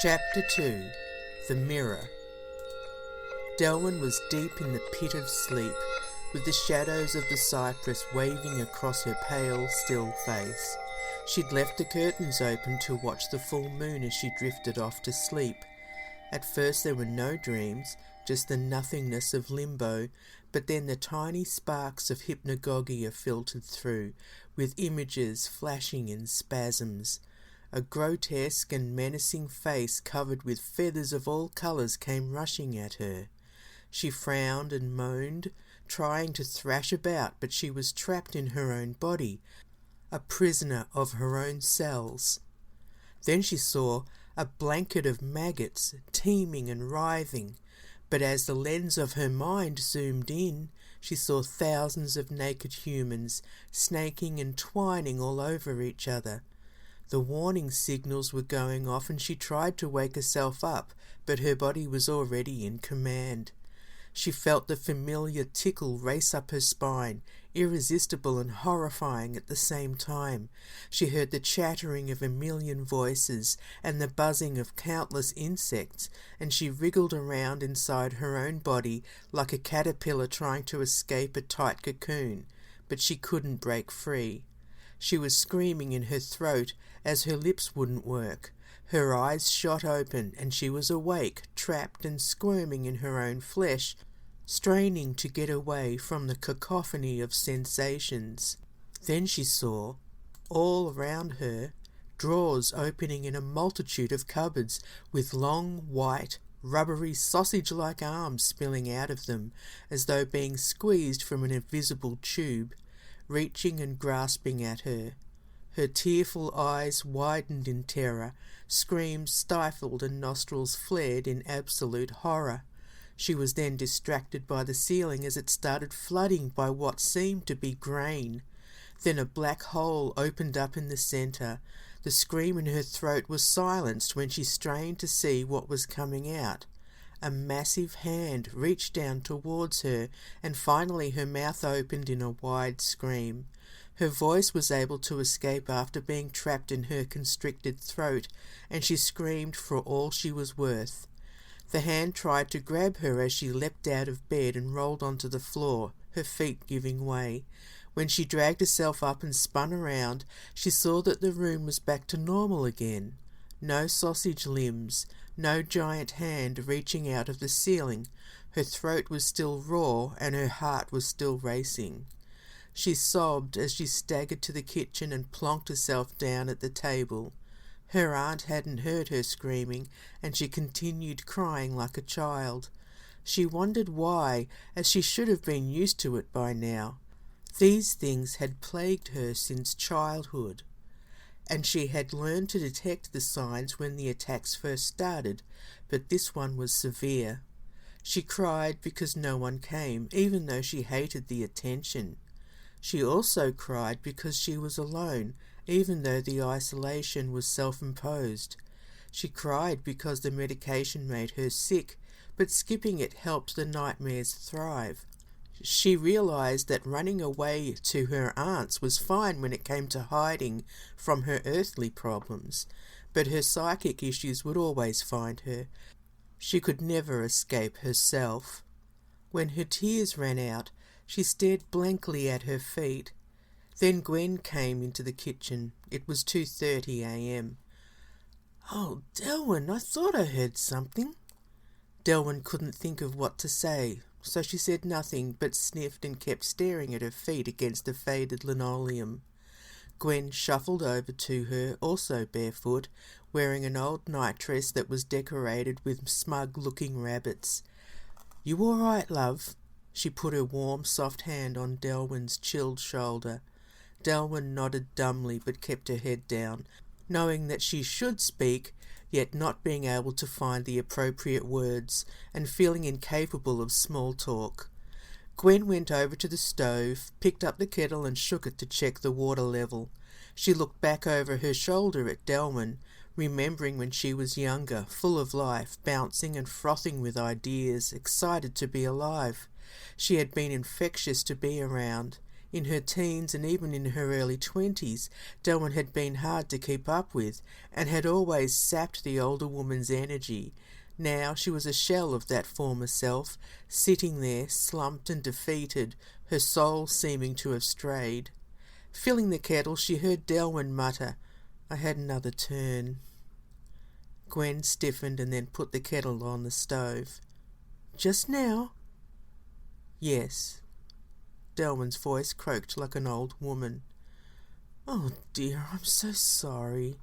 Chapter 2. The Mirror. Delwyn was deep in the pit of sleep, with the shadows of the cypress waving across her pale, still face. She'd left the curtains open to watch the full moon as she drifted off to sleep. At first there were no dreams, just the nothingness of limbo, but then the tiny sparks of hypnagogia filtered through, with images flashing in spasms. A grotesque and menacing face covered with feathers of all colours came rushing at her. She frowned and moaned, trying to thrash about, but she was trapped in her own body, a prisoner of her own cells. Then she saw a blanket of maggots, teeming and writhing, but as the lens of her mind zoomed in, she saw thousands of naked humans, snaking and twining all over each other. The warning signals were going off and she tried to wake herself up, but her body was already in command. She felt the familiar tickle race up her spine, irresistible and horrifying at the same time. She heard the chattering of a million voices and the buzzing of countless insects, and she wriggled around inside her own body like a caterpillar trying to escape a tight cocoon, but she couldn't break free. She was screaming in her throat as her lips wouldn't work. Her eyes shot open, and she was awake, trapped and squirming in her own flesh, straining to get away from the cacophony of sensations. Then she saw, all around her, drawers opening in a multitude of cupboards, with long, white, rubbery, sausage-like arms spilling out of them, as though being squeezed from an invisible tube, reaching and grasping at her. Her tearful eyes widened in terror, screams stifled and nostrils flared in absolute horror. She was then distracted by the ceiling as it started flooding by what seemed to be grain. Then a black hole opened up in the centre. The scream in her throat was silenced when she strained to see what was coming out. A massive hand reached down towards her, and finally her mouth opened in a wide scream. Her voice was able to escape after being trapped in her constricted throat, and she screamed for all she was worth. The hand tried to grab her as she leapt out of bed and rolled onto the floor, her feet giving way. When she dragged herself up and spun around, she saw that the room was back to normal again. No sausage limbs, no giant hand reaching out of the ceiling. Her throat was still raw and her heart was still racing. She sobbed as she staggered to the kitchen and plonked herself down at the table. Her aunt hadn't heard her screaming, and she continued crying like a child. She wondered why, as she should have been used to it by now. These things had plagued her since childhood, and she had learned to detect the signs when the attacks first started, but this one was severe. She cried because no one came, even though she hated the attention. She also cried because she was alone, even though the isolation was self-imposed. She cried because the medication made her sick, but skipping it helped the nightmares thrive. She realized that running away to her aunt's was fine when it came to hiding from her earthly problems, but her psychic issues would always find her. She could never escape herself. When her tears ran out, she stared blankly at her feet. Then Gwen came into the kitchen. It was 2:30 a.m. "Oh, Delwyn, I thought I heard something." Delwyn couldn't think of what to say, so she said nothing but sniffed and kept staring at her feet against the faded linoleum. Gwen shuffled over to her, also barefoot, wearing an old nightdress that was decorated with smug-looking rabbits. "You all right, love?" She put her warm, soft hand on Delwyn's chilled shoulder. Delwyn nodded dumbly but kept her head down, knowing that she should speak, yet not being able to find the appropriate words, and feeling incapable of small talk. Gwen went over to the stove, picked up the kettle and shook it to check the water level. She looked back over her shoulder at Delwyn, remembering when she was younger, full of life, bouncing and frothing with ideas, excited to be alive. She had been infectious to be around. In her teens and even in her early 20s, Delwyn had been hard to keep up with and had always sapped the older woman's energy. Now she was a shell of that former self, sitting there slumped and defeated, her soul seeming to have strayed. Filling the kettle, she heard Delwyn mutter, "I had another turn." Gwen stiffened and then put the kettle on the stove. "Just now?" "Yes." Delwyn's voice croaked like an old woman. "Oh dear, I'm so sorry."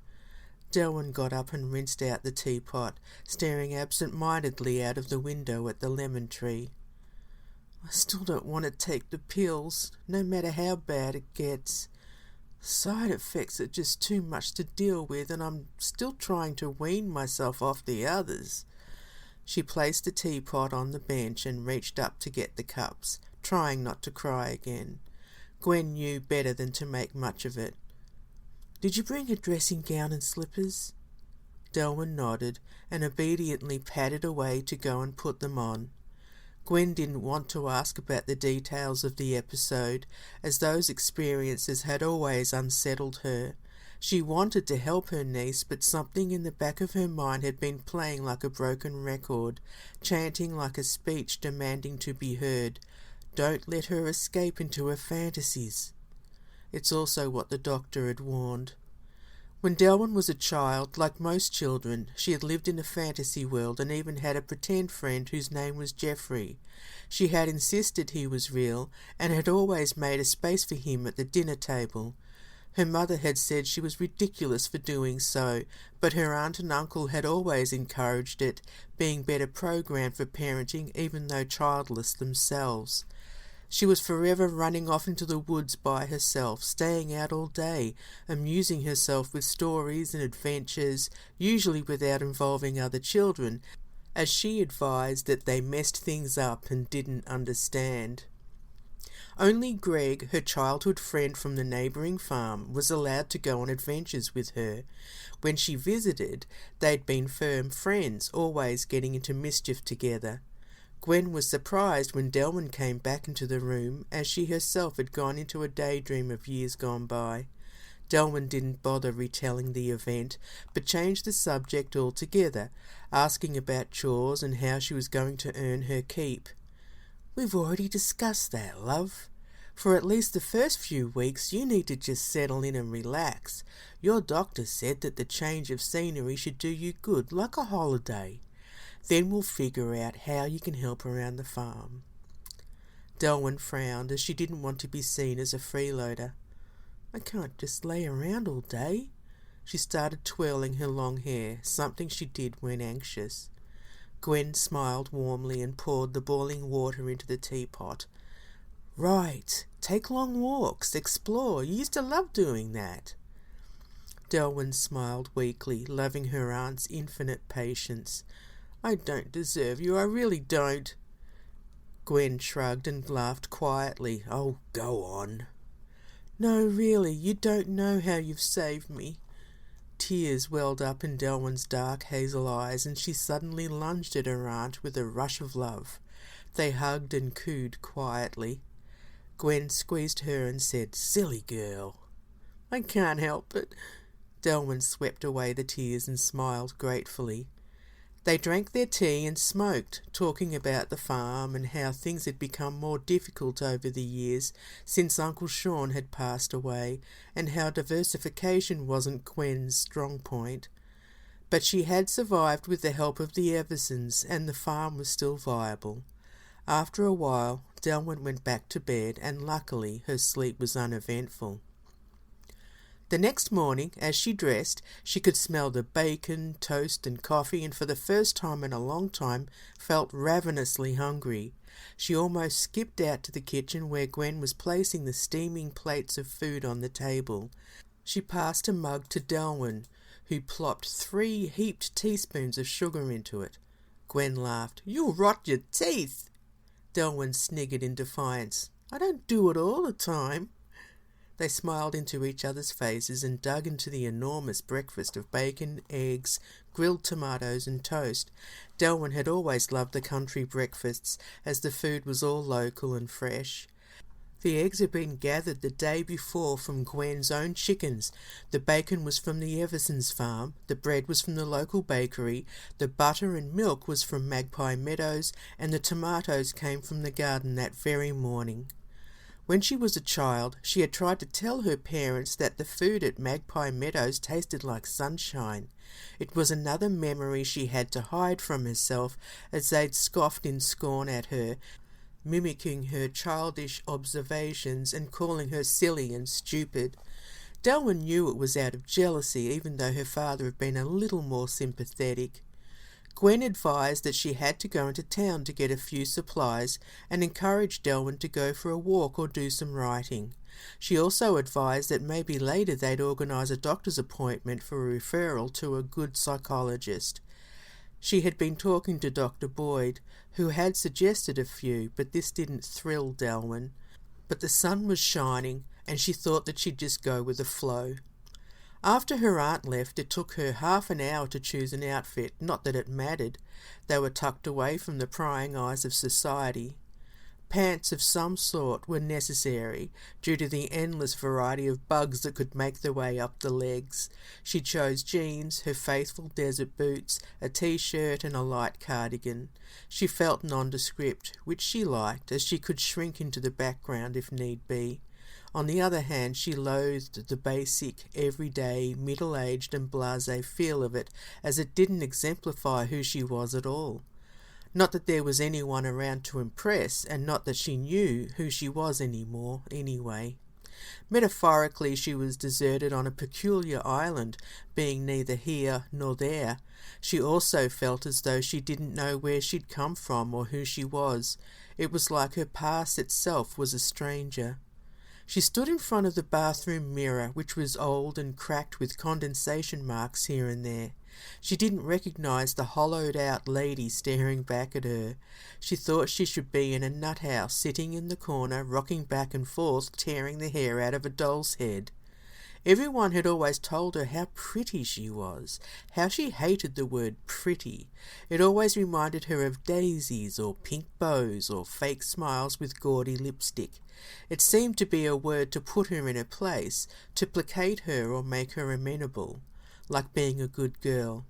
Delwyn got up and rinsed out the teapot, staring absent-mindedly out of the window at the lemon tree. "I still don't want to take the pills, no matter how bad it gets. Side effects are just too much to deal with, and I'm still trying to wean myself off the others." She placed the teapot on the bench and reached up to get the cups, trying not to cry again. Gwen knew better than to make much of it. "Did you bring a dressing gown and slippers?" Delwyn nodded and obediently padded away to go and put them on. Gwen didn't want to ask about the details of the episode, as those experiences had always unsettled her. She wanted to help her niece, but something in the back of her mind had been playing like a broken record, chanting like a speech demanding to be heard. Don't let her escape into her fantasies. It's also what the doctor had warned. When Delwyn was a child, like most children, she had lived in a fantasy world and even had a pretend friend whose name was Geoffrey. She had insisted he was real and had always made a space for him at the dinner table. Her mother had said she was ridiculous for doing so, but her aunt and uncle had always encouraged it, being better programmed for parenting even though childless themselves. She was forever running off into the woods by herself, staying out all day, amusing herself with stories and adventures, usually without involving other children, as she advised that they messed things up and didn't understand. Only Greg, her childhood friend from the neighbouring farm, was allowed to go on adventures with her. When she visited, they'd been firm friends, always getting into mischief together. Gwen was surprised when Delwyn came back into the room, as she herself had gone into a daydream of years gone by. Delwyn didn't bother retelling the event, but changed the subject altogether, asking about chores and how she was going to earn her keep. "We've already discussed that, love. For at least the first few weeks you need to just settle in and relax. Your doctor said that the change of scenery should do you good, like a holiday. Then we'll figure out how you can help around the farm." Delwyn frowned, as she didn't want to be seen as a freeloader. "I can't just lay around all day." She started twirling her long hair, something she did when anxious. Gwen smiled warmly and poured the boiling water into the teapot. "Right, take long walks, explore. You used to love doing that." Delwyn smiled weakly, loving her aunt's infinite patience. "I don't deserve you, I really don't." Gwen shrugged and laughed quietly. "Oh, go on." "No, really, you don't know how you've saved me." Tears welled up in Delwyn's dark hazel eyes, and she suddenly lunged at her aunt with a rush of love. They hugged and cooed quietly. Gwen squeezed her and said, "Silly girl." "I can't help it." Delwyn swept away the tears and smiled gratefully. They drank their tea and smoked, talking about the farm and how things had become more difficult over the years since Uncle Sean had passed away, and how diversification wasn't Gwen's strong point. But she had survived with the help of the Eversons, and the farm was still viable. After a while, Delwyn went back to bed, and luckily her sleep was uneventful. The next morning, as she dressed, she could smell the bacon, toast and coffee, and for the first time in a long time felt ravenously hungry. She almost skipped out to the kitchen where Gwen was placing the steaming plates of food on the table. She passed a mug to Delwyn, who plopped 3 heaped teaspoons of sugar into it. Gwen laughed. "You'll rot your teeth." Delwyn sniggered in defiance. "I don't do it all the time." They smiled into each other's faces and dug into the enormous breakfast of bacon, eggs, grilled tomatoes and toast. Delwyn had always loved the country breakfasts, as the food was all local and fresh. The eggs had been gathered the day before from Gwen's own chickens, the bacon was from the Eversons' farm, the bread was from the local bakery, the butter and milk was from Magpie Meadows, and the tomatoes came from the garden that very morning. When she was a child, she had tried to tell her parents that the food at Magpie Meadows tasted like sunshine. It was another memory she had to hide from herself, as they'd scoffed in scorn at her, mimicking her childish observations and calling her silly and stupid. Delwyn knew it was out of jealousy, even though her father had been a little more sympathetic. Gwen advised that she had to go into town to get a few supplies and encouraged Delwyn to go for a walk or do some writing. She also advised that maybe later they'd organise a doctor's appointment for a referral to a good psychologist. She had been talking to Dr. Boyd, who had suggested a few, but this didn't thrill Delwyn. But the sun was shining, and she thought that she'd just go with the flow. After her aunt left, it took her half an hour to choose an outfit, not that it mattered. They were tucked away from the prying eyes of society. Pants of some sort were necessary, due to the endless variety of bugs that could make their way up the legs. She chose jeans, her faithful desert boots, a t-shirt and a light cardigan. She felt nondescript, which she liked, as she could shrink into the background if need be. On the other hand, she loathed the basic, everyday, middle-aged and blasé feel of it, as it didn't exemplify who she was at all. Not that there was anyone around to impress, and not that she knew who she was anymore, anyway. Metaphorically, she was deserted on a peculiar island, being neither here nor there. She also felt as though she didn't know where she'd come from or who she was. It was like her past itself was a stranger. She stood in front of the bathroom mirror, which was old and cracked with condensation marks here and there. She didn't recognise the hollowed-out lady staring back at her. She thought she should be in a nut house, sitting in the corner, rocking back and forth, tearing the hair out of a doll's head. Everyone had always told her how pretty she was, how she hated the word pretty. It always reminded her of daisies or pink bows or fake smiles with gaudy lipstick. It seemed to be a word to put her in her place, to placate her or make her amenable, like being a good girl.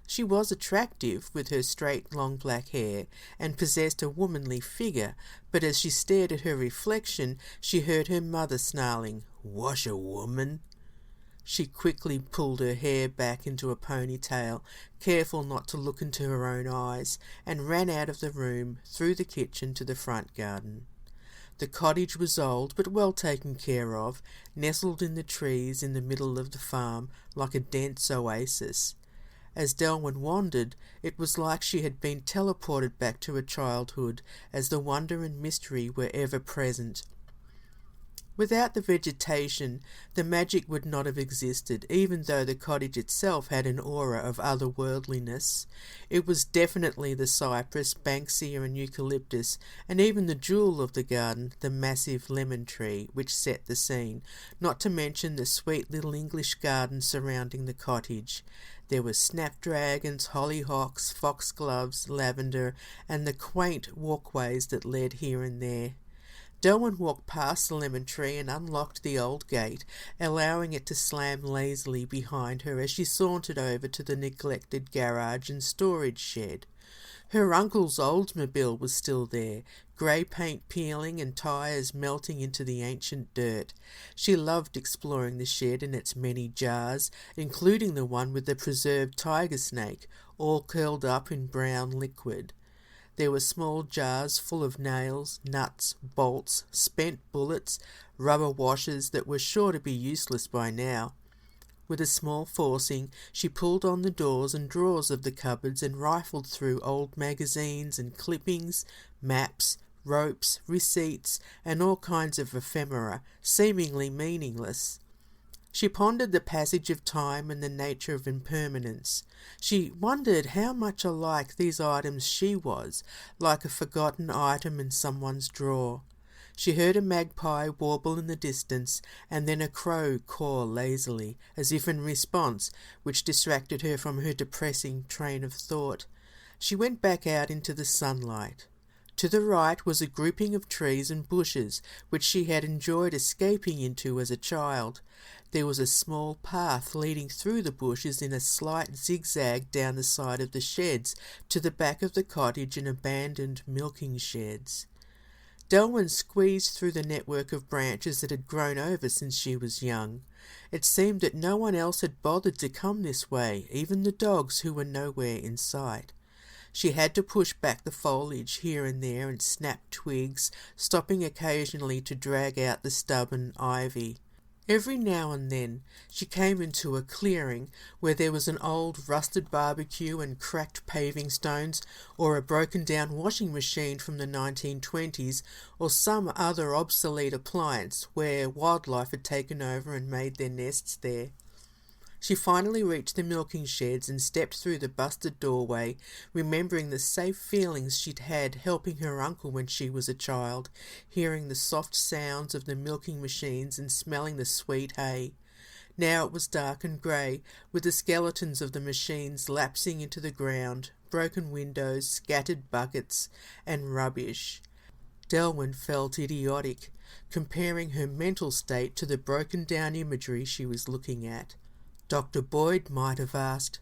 She was attractive, with her straight long black hair, and possessed a womanly figure, but as she stared at her reflection, she heard her mother snarling, "Washerwoman." She quickly pulled her hair back into a ponytail, careful not to look into her own eyes, and ran out of the room, through the kitchen to the front garden. The cottage was old, but well taken care of, nestled in the trees in the middle of the farm, like a dense oasis. As Delwyn wandered, it was like she had been teleported back to her childhood, as the wonder and mystery were ever present. Without the vegetation, the magic would not have existed, even though the cottage itself had an aura of otherworldliness. It was definitely the cypress, banksia and eucalyptus, and even the jewel of the garden, the massive lemon tree, which set the scene, not to mention the sweet little English garden surrounding the cottage. There were snapdragons, hollyhocks, foxgloves, lavender, and the quaint walkways that led here and there. Delwyn walked past the lemon tree and unlocked the old gate, allowing it to slam lazily behind her as she sauntered over to the neglected garage and storage shed. Her uncle's Oldsmobile was still there, grey paint peeling and tyres melting into the ancient dirt. She loved exploring the shed and its many jars, including the one with the preserved tiger snake, all curled up in brown liquid. There were small jars full of nails, nuts, bolts, spent bullets, rubber washers that were sure to be useless by now. With a small forcing, she pulled on the doors and drawers of the cupboards and rifled through old magazines and clippings, maps, ropes, receipts, and all kinds of ephemera, seemingly meaningless. She pondered the passage of time and the nature of impermanence. She wondered how much alike these items she was, like a forgotten item in someone's drawer. She heard a magpie warble in the distance, and then a crow caw lazily, as if in response, which distracted her from her depressing train of thought. She went back out into the sunlight. To the right was a grouping of trees and bushes, which she had enjoyed escaping into as a child. There was a small path leading through the bushes in a slight zigzag down the side of the sheds to the back of the cottage and abandoned milking sheds. Delwyn squeezed through the network of branches that had grown over since she was young. It seemed that no one else had bothered to come this way, even the dogs who were nowhere in sight. She had to push back the foliage here and there and snap twigs, stopping occasionally to drag out the stubborn ivy. Every now and then she came into a clearing where there was an old rusted barbecue and cracked paving stones, or a broken-down washing machine from the 1920s, or some other obsolete appliance where wildlife had taken over and made their nests there. She finally reached the milking sheds and stepped through the busted doorway, remembering the safe feelings she'd had helping her uncle when she was a child, hearing the soft sounds of the milking machines and smelling the sweet hay. Now it was dark and grey, with the skeletons of the machines lapsing into the ground, broken windows, scattered buckets, and rubbish. Delwyn felt idiotic, comparing her mental state to the broken-down imagery she was looking at. Dr. Boyd might have asked,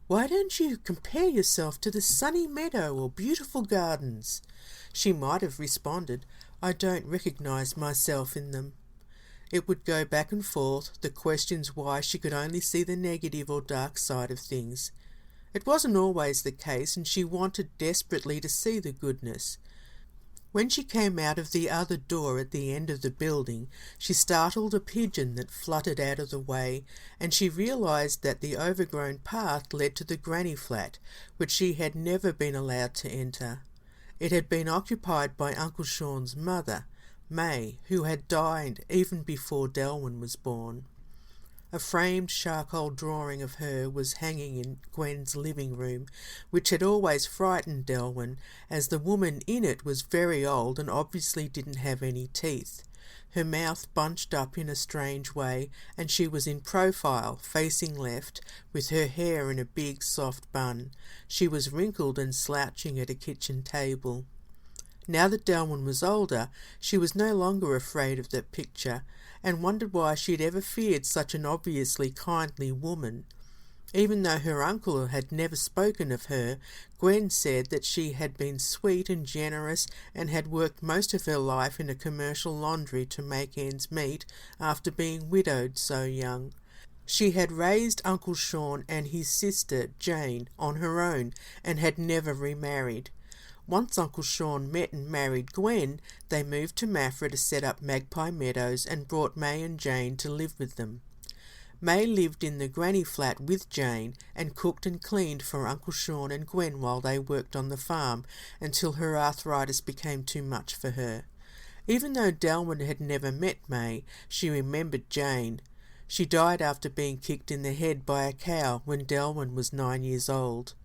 "Why don't you compare yourself to the sunny meadow or beautiful gardens?" She might have responded, "I don't recognise myself in them." It would go back and forth, the questions why she could only see the negative or dark side of things. It wasn't always the case, and she wanted desperately to see the goodness. When she came out of the other door at the end of the building, she startled a pigeon that fluttered out of the way, and she realised that the overgrown path led to the granny flat, which she had never been allowed to enter. It had been occupied by Uncle Sean's mother, May, who had died even before Delwyn was born. A framed charcoal drawing of her was hanging in Gwen's living room, which had always frightened Delwyn, as the woman in it was very old and obviously didn't have any teeth. Her mouth bunched up in a strange way, and she was in profile, facing left, with her hair in a big soft bun. She was wrinkled and slouching at a kitchen table. Now that Delwyn was older, she was no longer afraid of that picture, and wondered why she had ever feared such an obviously kindly woman. Even though her uncle had never spoken of her, Gwen said that she had been sweet and generous and had worked most of her life in a commercial laundry to make ends meet after being widowed so young. She had raised Uncle Sean and his sister, Jane, on her own and had never remarried. Once Uncle Sean met and married Gwen, they moved to Maffra to set up Magpie Meadows and brought May and Jane to live with them. May lived in the granny flat with Jane and cooked and cleaned for Uncle Sean and Gwen while they worked on the farm until her arthritis became too much for her. Even though Delwyn had never met May, she remembered Jane. She died after being kicked in the head by a cow when Delwyn was 9 years old.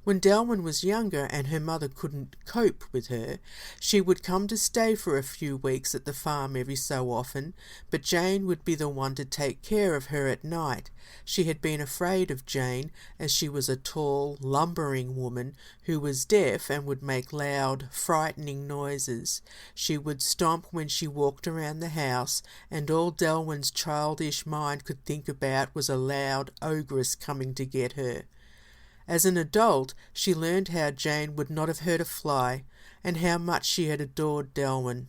When Delwyn was younger and her mother couldn't cope with her, she would come to stay for a few weeks at the farm every so often, but Jane would be the one to take care of her at night. She had been afraid of Jane, as she was a tall, lumbering woman who was deaf and would make loud, frightening noises. She would stomp when she walked around the house, and all Delwyn's childish mind could think about was a loud ogress coming to get her. As an adult, she learned how Jane would not have hurt a fly, and how much she had adored Delwyn.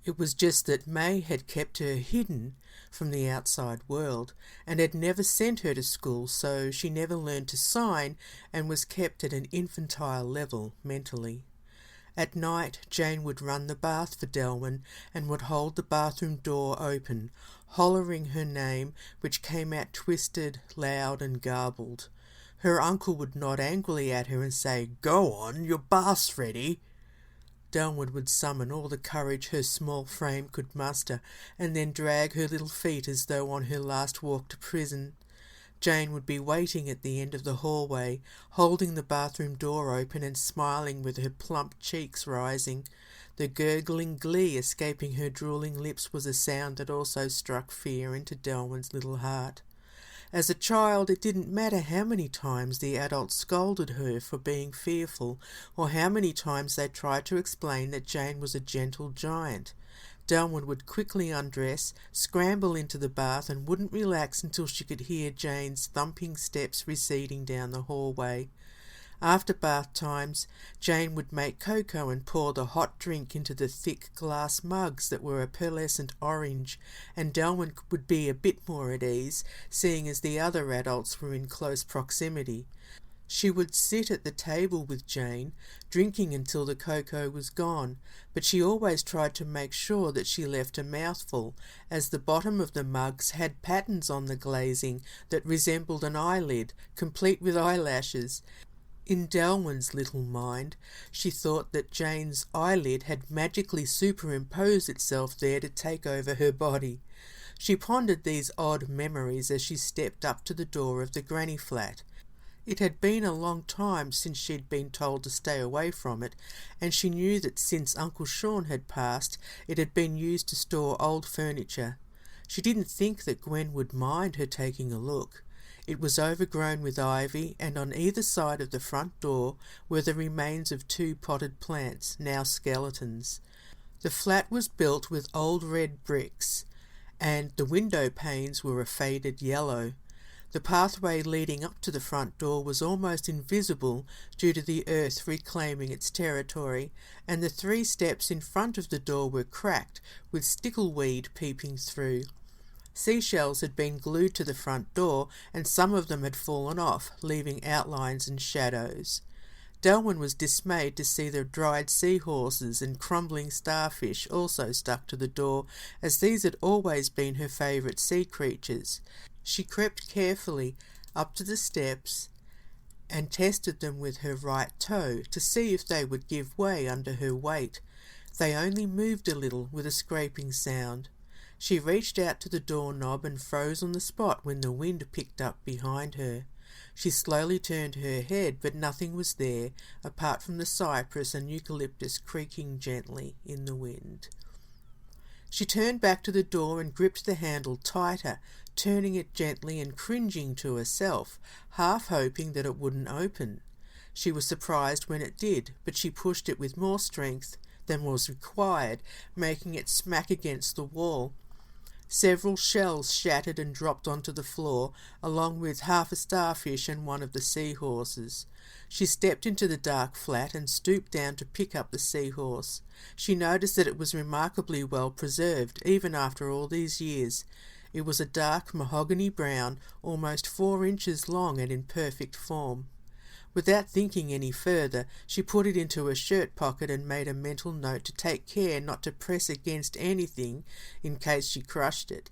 It was just that May had kept her hidden from the outside world, and had never sent her to school, so she never learned to sign, and was kept at an infantile level mentally. At night, Jane would run the bath for Delwyn, and would hold the bathroom door open, hollering her name, which came out twisted, loud, and garbled. Her uncle would nod angrily at her and say, "Go on, your bath's ready." Delwyn would summon all the courage her small frame could muster, and then drag her little feet as though on her last walk to prison. Jane would be waiting at the end of the hallway, holding the bathroom door open and smiling with her plump cheeks rising. The gurgling glee escaping her drooling lips was a sound that also struck fear into Delwyn's little heart. As a child, it didn't matter how many times the adults scolded her for being fearful, or how many times they tried to explain that Jane was a gentle giant. Delwyn would quickly undress, scramble into the bath, and wouldn't relax until she could hear Jane's thumping steps receding down the hallway. After bath times, Jane would make cocoa and pour the hot drink into the thick glass mugs that were a pearlescent orange, and Delwyn would be a bit more at ease, seeing as the other adults were in close proximity. She would sit at the table with Jane, drinking until the cocoa was gone, but she always tried to make sure that she left a mouthful, as the bottom of the mugs had patterns on the glazing that resembled an eyelid, complete with eyelashes. In Delwyn's little mind, she thought that Jane's eyelid had magically superimposed itself there to take over her body. She pondered these odd memories as she stepped up to the door of the granny flat. It had been a long time since she'd been told to stay away from it, and she knew that since Uncle Sean had passed, it had been used to store old furniture. She didn't think that Gwen would mind her taking a look. It was overgrown with ivy, and on either side of the front door were the remains of 2 potted plants, now skeletons. The flat was built with old red bricks, and the window panes were a faded yellow. The pathway leading up to the front door was almost invisible due to the earth reclaiming its territory, and the 3 steps in front of the door were cracked, with stickleweed peeping through. Seashells had been glued to the front door, and some of them had fallen off, leaving outlines and shadows. Delwyn was dismayed to see the dried seahorses and crumbling starfish also stuck to the door, as these had always been her favourite sea creatures. She crept carefully up to the steps and tested them with her right toe to see if they would give way under her weight. They only moved a little with a scraping sound. She reached out to the doorknob and froze on the spot when the wind picked up behind her. She slowly turned her head, but nothing was there, apart from the cypress and eucalyptus creaking gently in the wind. She turned back to the door and gripped the handle tighter, turning it gently and cringing to herself, half hoping that it wouldn't open. She was surprised when it did, but she pushed it with more strength than was required, making it smack against the wall. Several shells shattered and dropped onto the floor, along with half a starfish and one of the seahorses. She stepped into the dark flat and stooped down to pick up the seahorse. She noticed that it was remarkably well preserved, even after all these years. It was a dark mahogany brown, almost 4 inches long and in perfect form. Without thinking any further, she put it into her shirt pocket and made a mental note to take care not to press against anything in case she crushed it.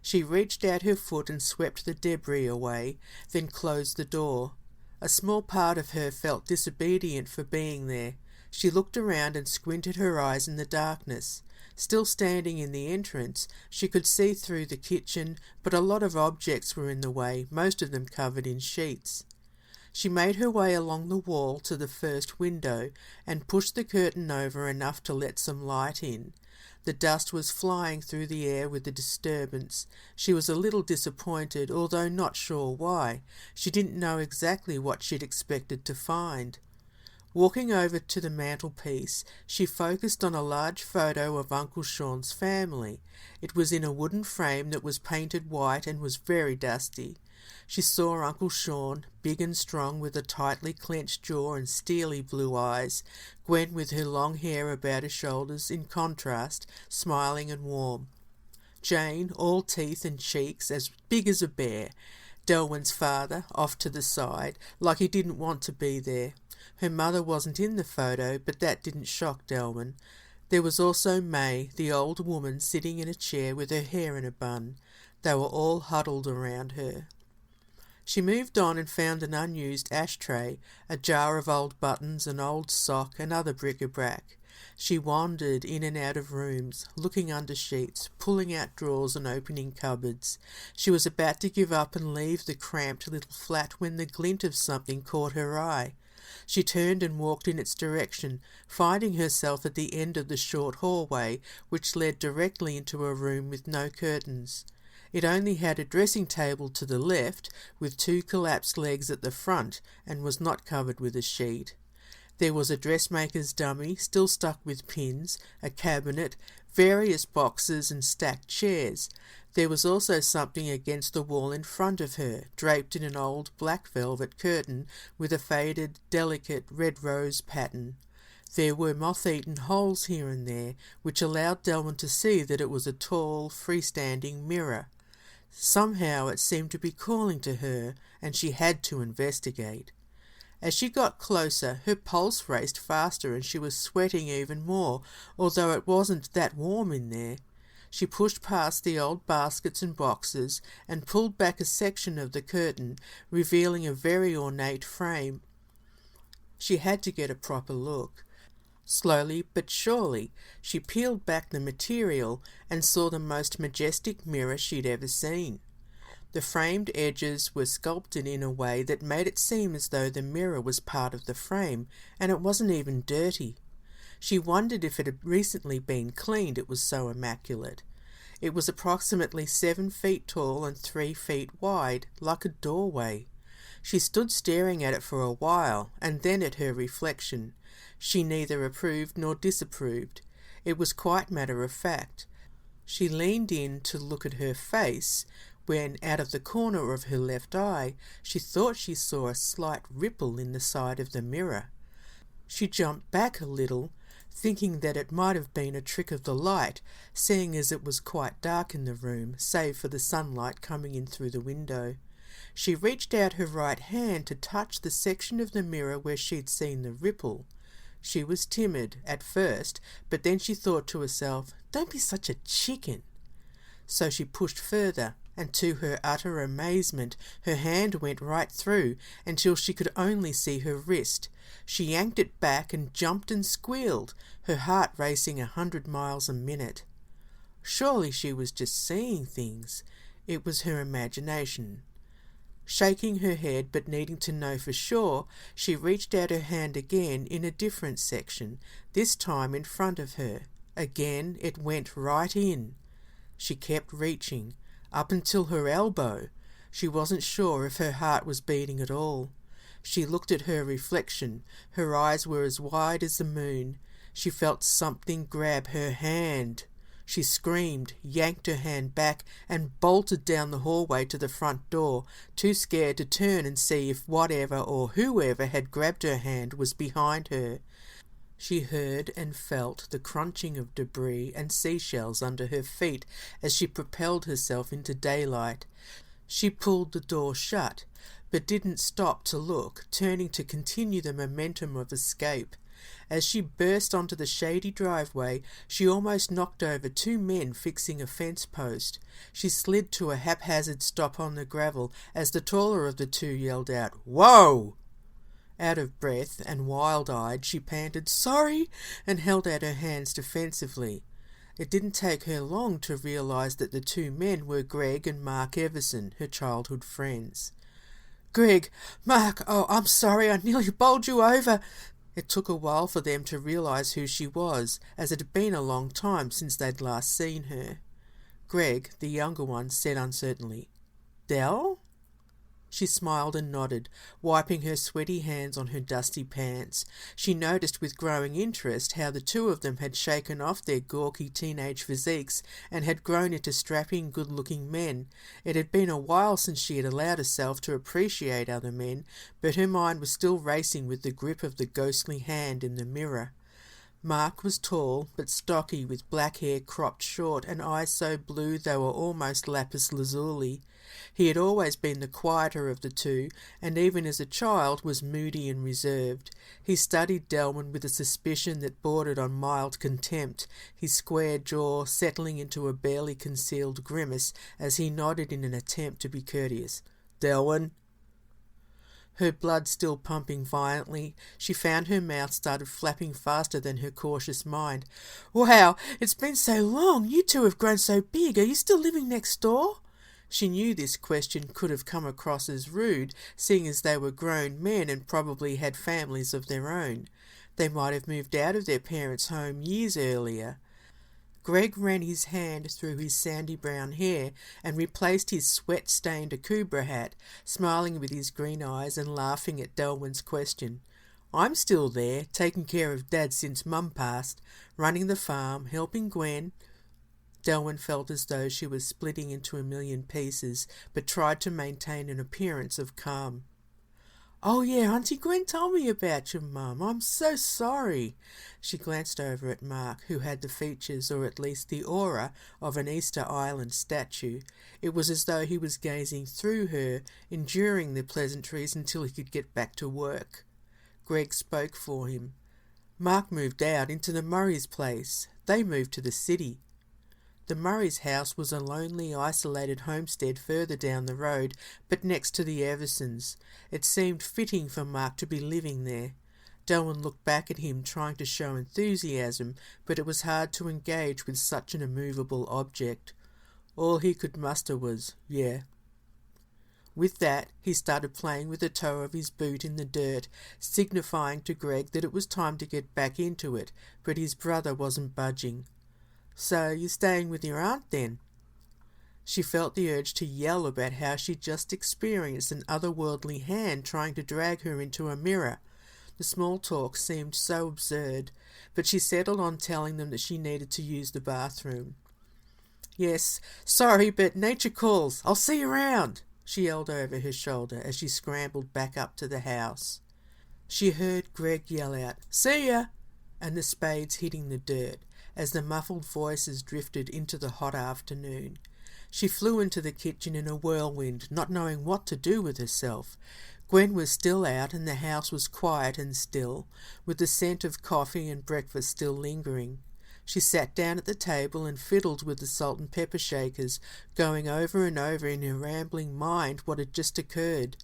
She reached out her foot and swept the debris away, then closed the door. A small part of her felt disobedient for being there. She looked around and squinted her eyes in the darkness. Still standing in the entrance, she could see through the kitchen, but a lot of objects were in the way, most of them covered in sheets. She made her way along the wall to the first window and pushed the curtain over enough to let some light in. The dust was flying through the air with the disturbance. She was a little disappointed, although not sure why. She didn't know exactly what she'd expected to find. Walking over to the mantelpiece, she focused on a large photo of Uncle Sean's family. It was in a wooden frame that was painted white and was very dusty. She saw Uncle Sean, big and strong with a tightly clenched jaw and steely blue eyes, Gwen with her long hair about her shoulders, in contrast, smiling and warm. Jane, all teeth and cheeks, as big as a bear. Delwyn's father, off to the side, like he didn't want to be there. Her mother wasn't in the photo, but that didn't shock Delwyn. There was also May, the old woman, sitting in a chair with her hair in a bun. They were all huddled around her. She moved on and found an unused ashtray, a jar of old buttons, an old sock, and other bric-a-brac. She wandered in and out of rooms, looking under sheets, pulling out drawers and opening cupboards. She was about to give up and leave the cramped little flat when the glint of something caught her eye. She turned and walked in its direction, finding herself at the end of the short hallway, which led directly into a room with no curtains. It only had a dressing table to the left, with 2 collapsed legs at the front, and was not covered with a sheet. There was a dressmaker's dummy, still stuck with pins, a cabinet, various boxes and stacked chairs. There was also something against the wall in front of her, draped in an old black velvet curtain with a faded, delicate red rose pattern. There were moth-eaten holes here and there, which allowed Delwyn to see that it was a tall, freestanding mirror. Somehow it seemed to be calling to her, and she had to investigate. As she got closer, her pulse raced faster and she was sweating even more, although it wasn't that warm in there. She pushed past the old baskets and boxes and pulled back a section of the curtain, revealing a very ornate frame. She had to get a proper look. Slowly but surely, she peeled back the material and saw the most majestic mirror she'd ever seen. The framed edges were sculpted in a way that made it seem as though the mirror was part of the frame, and it wasn't even dirty. She wondered if it had recently been cleaned, it was so immaculate. It was approximately 7 feet tall and 3 feet wide, like a doorway. She stood staring at it for a while, and then at her reflection. She neither approved nor disapproved. It was quite matter-of-fact. She leaned in to look at her face, when, out of the corner of her left eye, she thought she saw a slight ripple in the side of the mirror. She jumped back a little, thinking that it might have been a trick of the light, seeing as it was quite dark in the room, save for the sunlight coming in through the window. She reached out her right hand to touch the section of the mirror where she'd seen the ripple. She was timid at first, but then she thought to herself, "Don't be such a chicken." So she pushed further, and to her utter amazement, her hand went right through until she could only see her wrist. She yanked it back and jumped and squealed, her heart racing 100 miles a minute. Surely she was just seeing things. It was her imagination. Shaking her head but needing to know for sure, she reached out her hand again in a different section, this time in front of her. Again it went right in. She kept reaching, up until her elbow. She wasn't sure if her heart was beating at all. She looked at her reflection. Her eyes were as wide as the moon. She felt something grab her hand. She screamed, yanked her hand back, and bolted down the hallway to the front door, too scared to turn and see if whatever or whoever had grabbed her hand was behind her. She heard and felt the crunching of debris and seashells under her feet as she propelled herself into daylight. She pulled the door shut, but didn't stop to look, turning to continue the momentum of escape. As she burst onto the shady driveway, she almost knocked over 2 men fixing a fence post. She slid to a haphazard stop on the gravel as the taller of the 2 yelled out, "Whoa!" Out of breath and wild-eyed, she panted, "Sorry," and held out her hands defensively. It didn't take her long to realise that the 2 men were Greg and Mark Everson, her childhood friends. "Greg, Mark, oh, I'm sorry, I nearly bowled you over." It took a while for them to realise who she was, as it had been a long time since they'd last seen her. Greg, the younger one, said uncertainly, "Del?" She smiled and nodded, wiping her sweaty hands on her dusty pants. She noticed with growing interest how the 2 of them had shaken off their gawky teenage physiques and had grown into strapping, good-looking men. It had been a while since she had allowed herself to appreciate other men, but her mind was still racing with the grip of the ghostly hand in the mirror. Mark was tall but stocky, with black hair cropped short and eyes so blue they were almost lapis lazuli. He had always been the quieter of the 2, and even as a child was moody and reserved. He studied Delwyn with a suspicion that bordered on mild contempt, his square jaw settling into a barely concealed grimace as he nodded in an attempt to be courteous. "Delwyn?" Her blood still pumping violently, she found her mouth started flapping faster than her cautious mind. "Wow, it's been so long. You 2 have grown so big. Are you still living next door?" She knew this question could have come across as rude, seeing as they were grown men and probably had families of their own. They might have moved out of their parents' home years earlier. Greg ran his hand through his sandy brown hair and replaced his sweat-stained Akubra hat, smiling with his green eyes and laughing at Delwyn's question. "I'm still there, taking care of Dad since Mum passed, running the farm, helping Gwen." Delwyn felt as though she was splitting into a million pieces, but tried to maintain an appearance of calm. "Oh yeah, Auntie Gwen told me about your mum. I'm so sorry." She glanced over at Mark, who had the features, or at least the aura, of an Easter Island statue. It was as though he was gazing through her, enduring the pleasantries until he could get back to work. Greg spoke for him. "Mark moved out into the Murray's place. They moved to the city." The Murray's house was a lonely, isolated homestead further down the road, but next to the Eversons. It seemed fitting for Mark to be living there. Delwyn looked back at him, trying to show enthusiasm, but it was hard to engage with such an immovable object. All he could muster was, "Yeah." With that, he started playing with the toe of his boot in the dirt, signifying to Greg that it was time to get back into it, but his brother wasn't budging. "So you're staying with your aunt, then?" She felt the urge to yell about how she'd just experienced an otherworldly hand trying to drag her into a mirror. The small talk seemed so absurd, but she settled on telling them that she needed to use the bathroom. "Yes, sorry, but nature calls. I'll see you around," she yelled over her shoulder as she scrambled back up to the house. She heard Greg yell out, "See ya!" and the spades hitting the dirt, as the muffled voices drifted into the hot afternoon. She flew into the kitchen in a whirlwind, not knowing what to do with herself. Gwen was still out, and the house was quiet and still, with the scent of coffee and breakfast still lingering. She sat down at the table and fiddled with the salt and pepper shakers, going over and over in her rambling mind what had just occurred.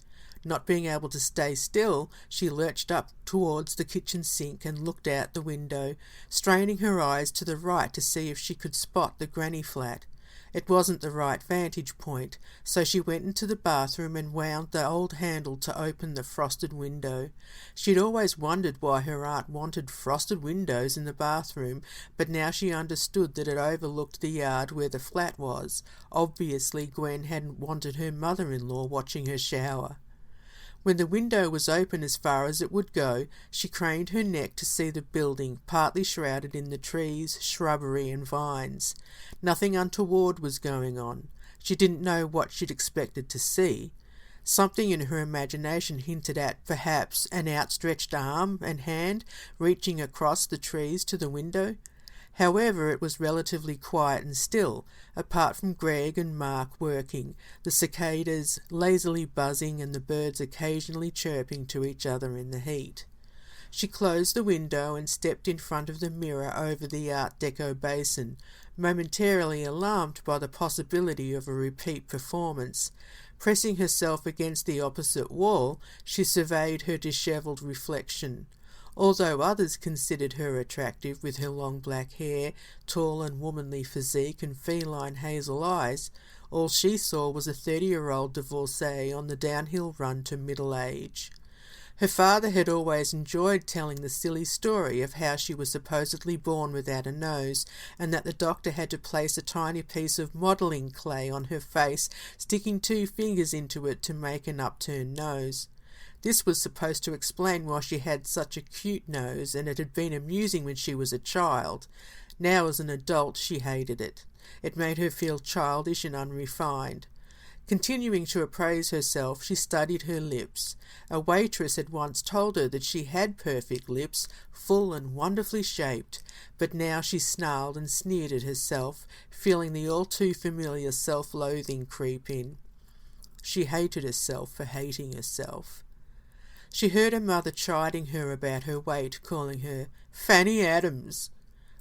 Not being able to stay still, she lurched up towards the kitchen sink and looked out the window, straining her eyes to the right to see if she could spot the granny flat. It wasn't the right vantage point, so she went into the bathroom and wound the old handle to open the frosted window. She'd always wondered why her aunt wanted frosted windows in the bathroom, but now she understood that it overlooked the yard where the flat was. Obviously, Gwen hadn't wanted her mother-in-law watching her shower. When the window was open as far as it would go, she craned her neck to see the building, partly shrouded in the trees, shrubbery and vines. Nothing untoward was going on. She didn't know what she'd expected to see. Something in her imagination hinted at, perhaps, an outstretched arm and hand reaching across the trees to the window. However, it was relatively quiet and still, apart from Greg and Mark working, the cicadas lazily buzzing and the birds occasionally chirping to each other in the heat. She closed the window and stepped in front of the mirror over the Art Deco basin, momentarily alarmed by the possibility of a repeat performance. Pressing herself against the opposite wall, she surveyed her dishevelled reflection. Although others considered her attractive with her long black hair, tall and womanly physique and feline hazel eyes, all she saw was a 30-year-old divorcee on the downhill run to middle age. Her father had always enjoyed telling the silly story of how she was supposedly born without a nose, and that the doctor had to place a tiny piece of modelling clay on her face, sticking 2 fingers into it to make an upturned nose. This was supposed to explain why she had such a cute nose, and it had been amusing when she was a child. Now as an adult she hated it. It made her feel childish and unrefined. Continuing to appraise herself, she studied her lips. A waitress had once told her that she had perfect lips, full and wonderfully shaped, but now she snarled and sneered at herself, feeling the all-too-familiar self-loathing creep in. She hated herself for hating herself. She heard her mother chiding her about her weight, calling her Fanny Adams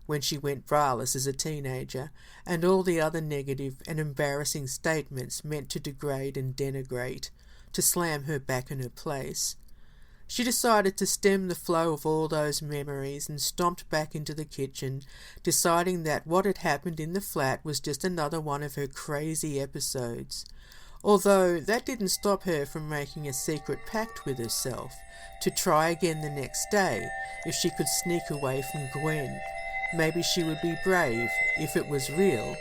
when she went braless as a teenager, and all the other negative and embarrassing statements meant to degrade and denigrate, to slam her back in her place. She decided to stem the flow of all those memories and stomped back into the kitchen, deciding that what had happened in the flat was just another one of her crazy episodes. Although that didn't stop her from making a secret pact with herself, to try again the next day, if she could sneak away from Gwen. Maybe she would be brave if it was real,